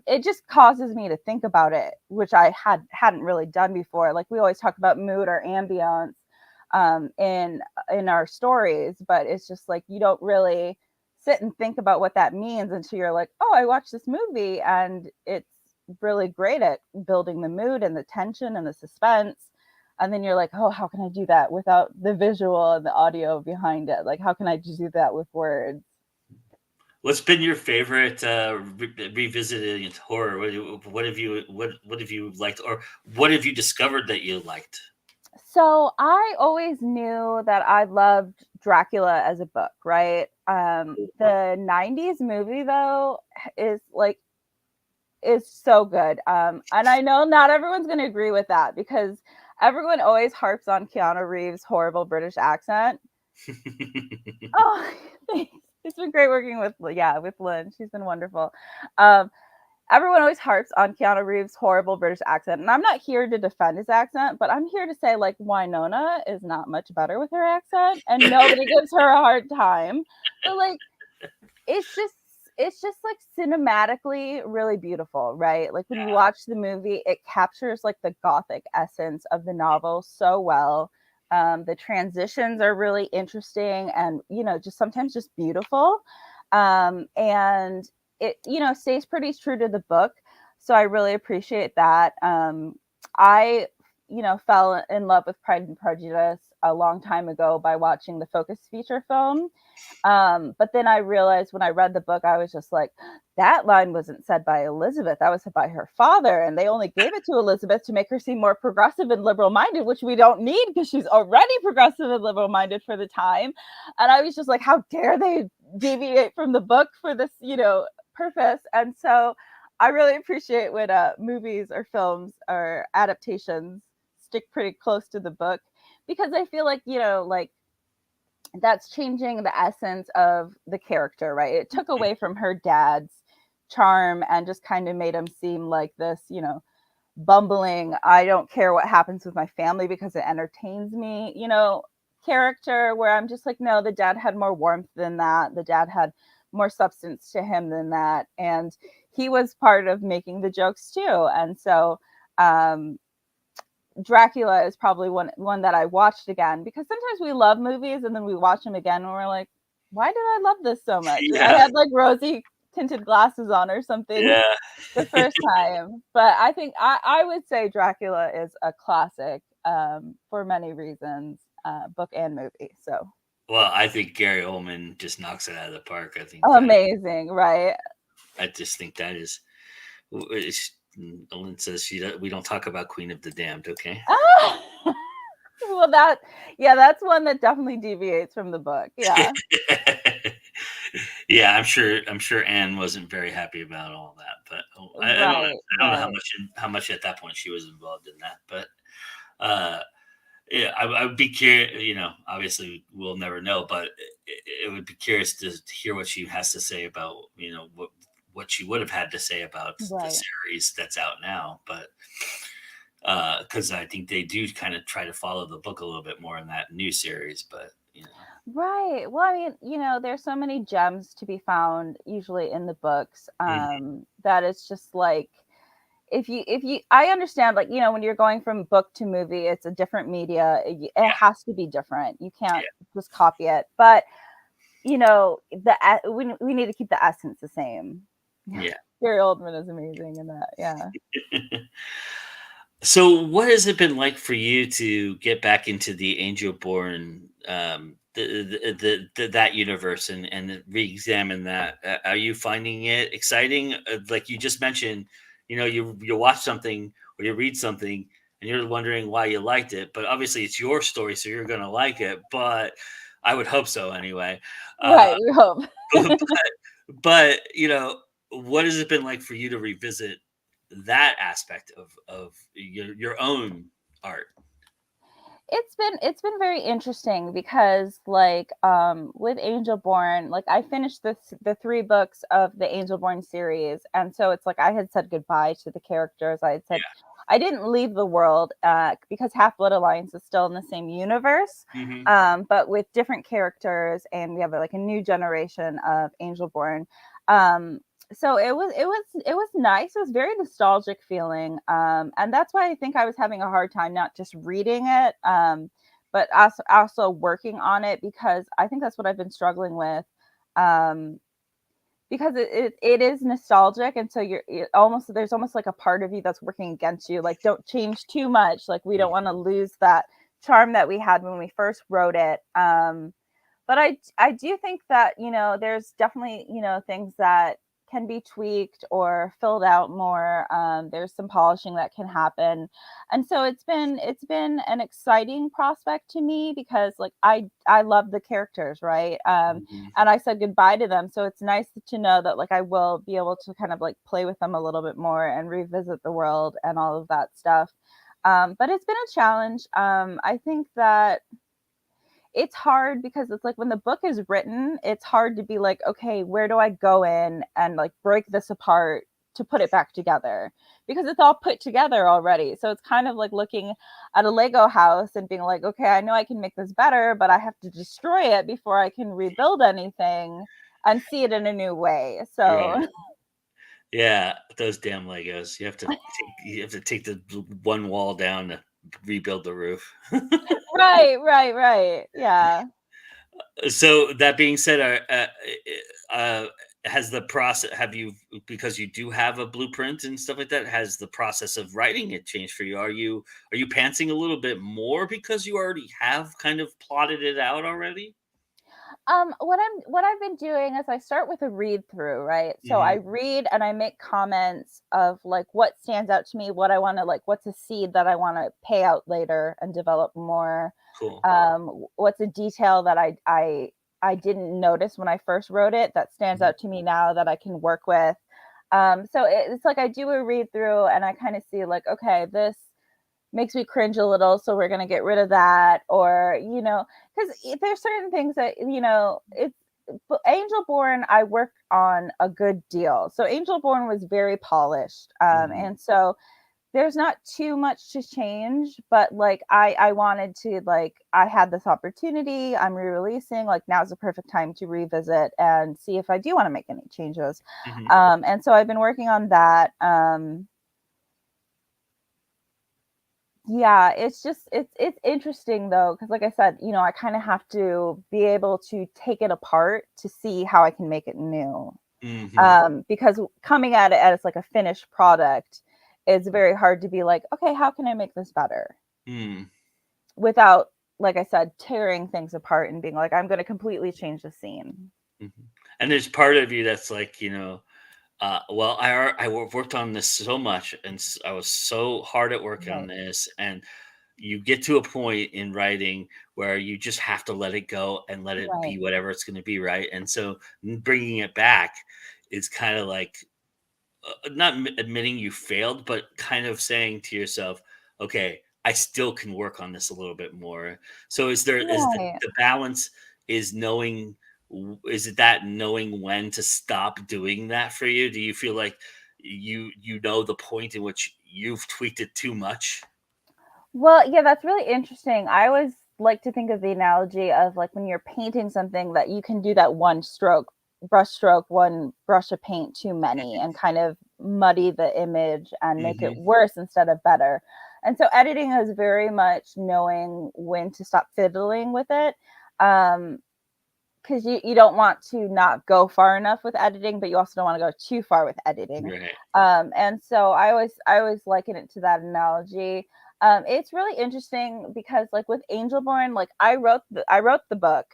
It just causes me to think about it, which I hadn't really done before. Like, we always talk about mood or ambiance in our stories, but it's just like you don't really sit and think about what that means until you're like, oh, I watched this movie and it's really great at building the mood and the tension and the suspense. And then you're like, oh, how can I do that without the visual and the audio behind it? Like, how can I just do that with words? What's been your favorite revisited horror? What have you liked, or what have you discovered that you liked? So I always knew that I loved Dracula as a book, right? The 90s movie though is like is so good. And I know not everyone's going to agree with that, because everyone always harps on Keanu Reeves' horrible British accent. Oh, thanks. It's been great working with Lynn. She's been wonderful. Everyone always harps on Keanu Reeves' horrible British accent, and I'm not here to defend his accent, but I'm here to say like Winona is not much better with her accent, and nobody gives her a hard time. But like, it's just like cinematically really beautiful, right? Like, when you watch the movie, it captures like the gothic essence of the novel so well. The transitions are really interesting and, just sometimes just beautiful. And it, stays pretty true to the book. So I really appreciate that. I, fell in love with Pride and Prejudice a long time ago by watching the Focus feature film. But then I realized when I read the book, I was just like, that line wasn't said by Elizabeth. That was said by her father. And they only gave it to Elizabeth to make her seem more progressive and liberal minded, which we don't need because she's already progressive and liberal minded for the time. And I was just like, how dare they deviate from the book for this, purpose? And so I really appreciate when movies or films or adaptations stick pretty close to the book, because I feel like, like that's changing the essence of the character, right? It took away from her dad's charm and just kind of made him seem like this, bumbling, I don't care what happens with my family because it entertains me, character, where I'm just like, no, the dad had more warmth than that. The dad had more substance to him than that. And he was part of making the jokes too. And so, Dracula is probably one that I watched again, because sometimes we love movies and then we watch them again and we're like, why did I love this so much? And I Yeah. had like rosy tinted glasses on or something Yeah. the first time. But I think I would say Dracula is a classic, for many reasons, book and movie. So Well, I think Gary Oldman just knocks it out of the park. I think amazing, right? I just think that is. Ellen says we don't talk about Queen of the Damned. Okay. Ah! Well, that's one that definitely deviates from the book. Yeah. Yeah, I'm sure Anne wasn't very happy about all that, but I don't know. Right, I don't know right. how much at that point she was involved in that, but uh, yeah, I would be curious. Obviously we'll never know, but it would be curious to hear what she has to say about what she would have had to say about the Right. series that's out now, but because I think they do kind of try to follow the book a little bit more in that new series, but Right. Well, I mean, there's so many gems to be found usually in the books, Mhm. that it's just like, if you I understand, like, when you're going from book to movie, it's a different media. It Yeah, has to be different. You can't just copy it. But, we need to keep the essence the same. yeah, Gary Oldman is amazing in that. Yeah. yeah. So, what has it been like for you to get back into the Angel Born, that universe, and re-examine that? Are you finding it exciting? Like you just mentioned, you watch something or you read something and you're wondering why you liked it, but obviously it's your story, so you're gonna like it. But I would hope so anyway. Uh, Right. We hope. but what has it been like for you to revisit that aspect of your own art? It's been very interesting because, like, with Angel Born, like, I finished the three books of the Angel Born series, and so it's like I had said goodbye to the characters. I had said I didn't leave the world, because Half Blood Alliance is still in the same universe, Yeah. Hmm. but with different characters, and we have like a new generation of Angel Born. Um, so it was nice. It was very nostalgic feeling, and that's why I think I was having a hard time not just reading it, but also working on it, because I think that's what I've been struggling with, um, because it is nostalgic, and so there's almost like a part of you that's working against you, like, don't change too much, like, we don't want to lose that charm that we had when we first wrote it. But I do think that, there's definitely, things that can be tweaked or filled out more. There's some polishing that can happen, and so it's been an exciting prospect to me, because, like, I love the characters, right? Hmm. And I said goodbye to them, so it's nice to know that, like, I will be able to kind of like play with them a little bit more and revisit the world and all of that stuff. But it's been a challenge. I think that it's hard because it's like when the book is written, it's hard to be like, okay, where do I go in and like break this apart to put it back together? Because it's all put together already. So it's kind of like looking at a Lego house and being like, okay, I know I can make this better, but I have to destroy it before I can rebuild anything and see it in a new way. So Right. Yeah, those damn Legos. You have to take the one wall down to rebuild the roof. Right. Yeah. So that being said, uh, has the process have you because you do have a blueprint and stuff like that, has the process of writing it changed for you? Are you pantsing a little bit more because you already have kind of plotted it out already? What I've been doing is I start with a read through, right? So I Hmm. read and I make comments of like what stands out to me, what I want to like, what's a seed that I want to pay out later and develop more. Cool. What's a detail that I didn't notice when I first wrote it that stands Mhm. out to me now that I can work with. So it's like I do a read through and I kind of see like, okay, this makes me cringe a little, so we're going to get rid of that. Or because there's certain things that it's Angel Born, I worked on a good deal. So Angel Born was very polished, Mhm. and so there's not too much to change. But like I wanted to, like, I had this opportunity, I'm re-releasing, like now's the perfect time to revisit and see if I do want to make any changes. Mhm. And so I've been working on that. Yeah, it's just it's interesting though, because like I said, I kind of have to be able to take it apart to see how I can make it new. Mhm. Because coming at it as like a finished product, it's very hard to be like, okay, how can I make this better Mm. without, like I said, tearing things apart and being like, I'm going to completely change the scene. Mhm. And there's part of you that's like, well, worked on this so much, and I was so hard at work on Right, this, and you get to a point in writing where you just have to let it go and let it right. be whatever it's going to be, right? And so bringing it back is kind of like not admitting you failed, but kind of saying to yourself, okay, I still can work on this a little bit more. So is Right. the balance is knowing is it that knowing when to stop doing that for you? Do you feel like you know the point in which you've tweaked it too much? Well, yeah, that's really interesting. I always like to think of the analogy of like when you're painting something that you can do that one stroke, brush stroke, one brush of paint too many and kind of muddy the image and make it Hmm. worse instead of better. And so editing is very much knowing when to stop fiddling with it. Um, because you don't want to not go far enough with editing, but you also don't want to go too far with editing. Right. And so I always liken it to that analogy. It's really interesting because like with Angelborn, like I wrote the book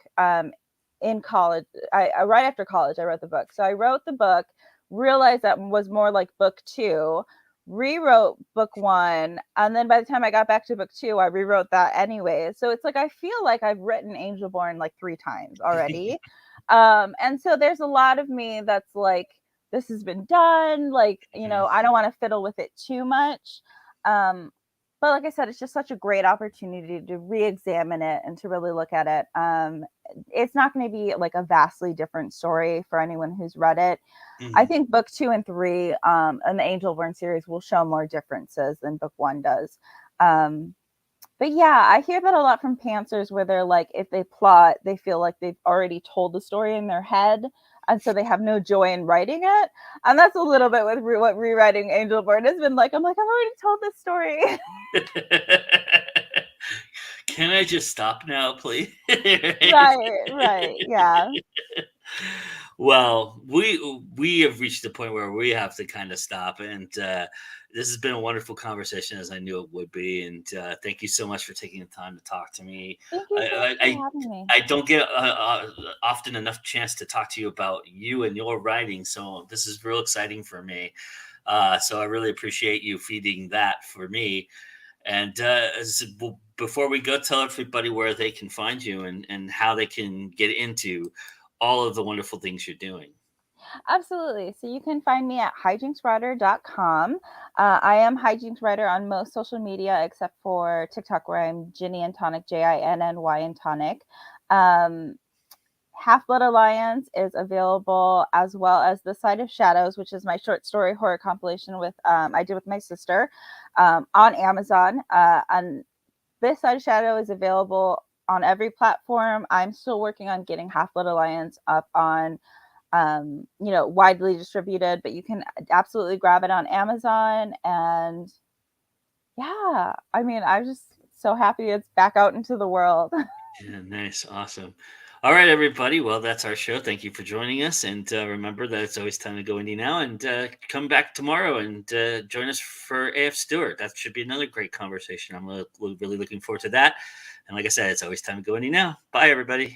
in college. I right after college I wrote the book. So I wrote the book, realized that was more like book two, rewrote book one, and then by the time I got back to book two, I rewrote that anyway. So it's like I feel like I've written Angelborn like three times already. And so there's a lot of me that's like, this has been done, like, I don't want to fiddle with it too much. um but like I said, it's just such a great opportunity to re-examine it and to really look at it. It's not going to be like a vastly different story for anyone who's read it. I Hmm. think book two and three in the Angel Born series will show more differences than book one does. Um, but yeah, I hear that a lot from pantsers where they're like, if they plot, they feel like they've already told the story in their head. And so they have no joy in writing it. And that's a little bit with what rewriting Angel Born has been like. I'm like, I've already told this story. Can I just stop now, please? Right. Yeah. Well, we have reached the point where we have to kind of stop, and this has been a wonderful conversation, as I knew it would be. And thank you so much for taking the time to talk to me. Thank you so much I, I, for I having me. I don't get often enough chance to talk to you about you and your writing, so this is real exciting for me. So I really appreciate you feeding that for me. And before we go, tell everybody where they can find you and how they can get into all of the wonderful things you're doing. Absolutely. So you can find me at hijinkswriter.com. I am Hijinks Writer on most social media except for TikTok, where I'm Ginny and Tonic, Jinny and Tonic. Um, Half Blood Alliance is available, as well as The Side of Shadows, which is my short story horror compilation with I did with my sister, on Amazon. And This Side of Shadow is available on every platform. I'm still working on getting Half Blood Alliance up on widely distributed, but you can absolutely grab it on Amazon. And Yeah. I mean, I'm just so happy it's back out into the world. Yeah, nice. Awesome. All right, everybody. Well, that's our show. Thank you for joining us. And remember that it's always time to go indie now. And come back tomorrow and join us for AF Stewart. That should be another great conversation. I'm really looking forward to that. And like I said, it's always time to go indie now. Bye, everybody.